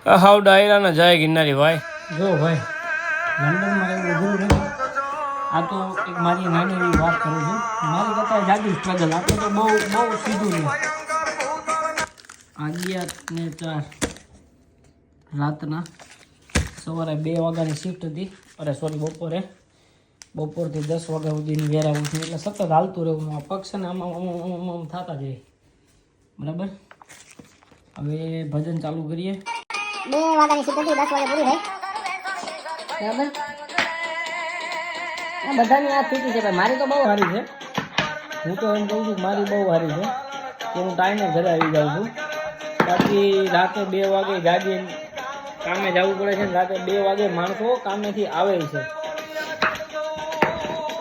હાવ ડાયરાના જાય ગિરનારી ભાઈ. જો ભાઈ લંડનમાં એવું અઘરું નથી. આ તો એક મારી નાની એવી વાત કરું છું. મારી કરતાં જાજુ સ્ટ્રગલ. આપણે તો બહુ સીધું નહીં. 11:04 રાતના સવારે 2 વાગ્યાની શિફ્ટ હતી. અરે સોરી, બપોરથી 10 વાગ્યા સુધીની વેરાવું છું. એટલે સતત હાલતું રહેવું. આ પગ છે ને આમ થતા જાય. બરાબર, હવે ભજન ચાલુ કરીએ. 2 વાગ્યાની શિફ્ટ હતી, 10 વાગે પૂરી થઈ. બરાબર, આ બધાની આ સ્થિતિ છે ભાઈ. મારી તો બહુ સારી છે. હું તો એમ કહું છું કે મારી બહુ સારી છે કે હું ટાઈમે ઘરે આવી જાઉં છું. બાકી રાતે 2 વાગે જાગી કામે જવું પડે છે. રાતે 2 વાગે માણસો કામેથી આવે છે.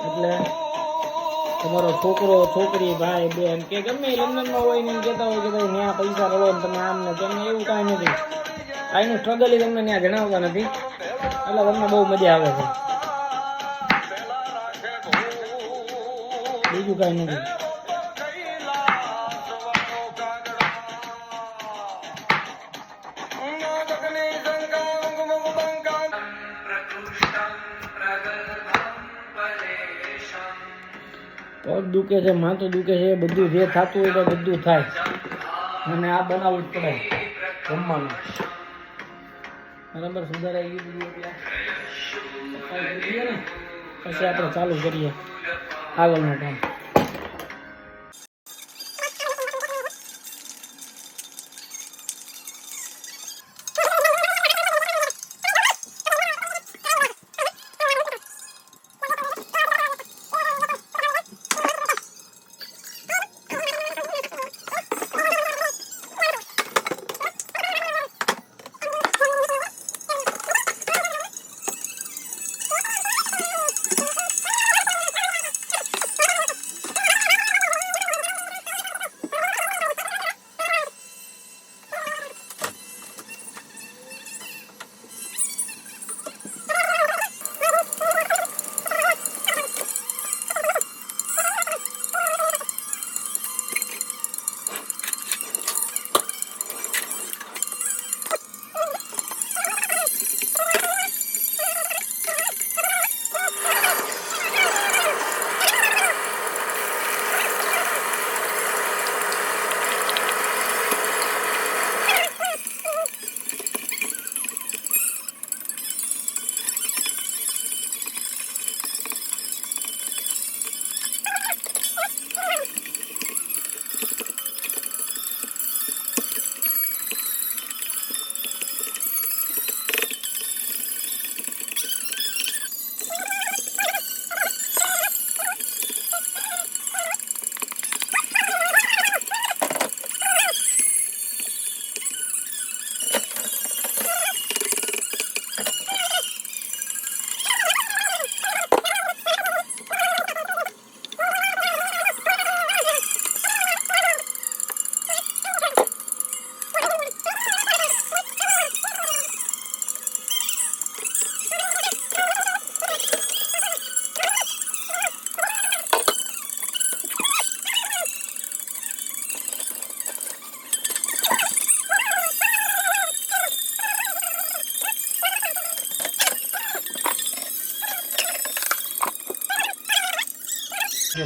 એટલે તમારો છોકરો છોકરી ભાઈ બેન કે ગમે લંડનમાં હોય ને એમ કહેતા હોય કે ભાઈ ત્યાં પૈસા રડો ને તમે આમ ને તેમ, એવું કાંઈ નથી. આનું સ્ટ્રગલ તમને ત્યાં જણાવતા નથી. એટલે તમને બહુ મજા આવે છે, બીજું કાંઈ નથી. પગ દુખે છે, માથું દુખે છે, બધું જે થતું હોય તો બધું થાય. અને આ બનાવવું જ પડે જમવાનું. બરાબર, સુધારાઈ ગયું બધું. એટલે સફાઈ કરીએ ને પછી આપણે ચાલુ કરીએ આગળનું કામ.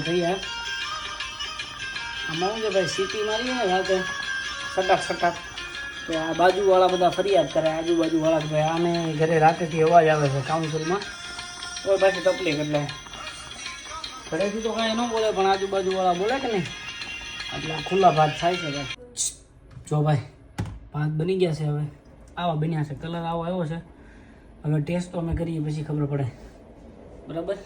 તૈયાર. આમાં શું છે ભાઈ, સીટી મારીએ ને રાતે સટાક તો આ બાજુવાળા બધા ફરિયાદ કરે, આજુબાજુવાળા કે ભાઈ આને ઘરે રાતેથી અવાજ આવે છે કાઉન્સિલમાં. કોઈ પાછી તકલીફ. એટલે ઘરેથી તો કાંઈ ન બોલે પણ આજુબાજુવાળા બોલે કે નહીં. એટલે ખુલ્લા ભાત થાય છે ભાઈ. જો ભાઈ ભાત બની ગયા છે. હવે આવા બન્યા છે, કલર આવો આવ્યો છે. હવે ટેસ્ટ તો અમે કરીએ પછી ખબર પડે. બરાબર,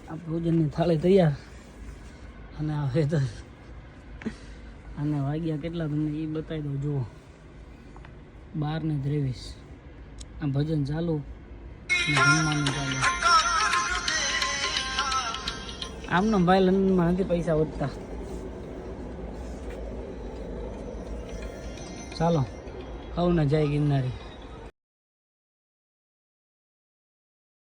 આ ભોજનની થાળી તૈયાર. અને આ વેધર અને વાગ્યા કેટલા તમને એ બતાવી દઉં. જુઓ 12:23. આ ભજન ચાલુ, જમવાનું ચાલુ. આમનો ભાઈ લંડનમાં નથી પૈસા વધતા. ચાલો, હવને જય ગિરનારી.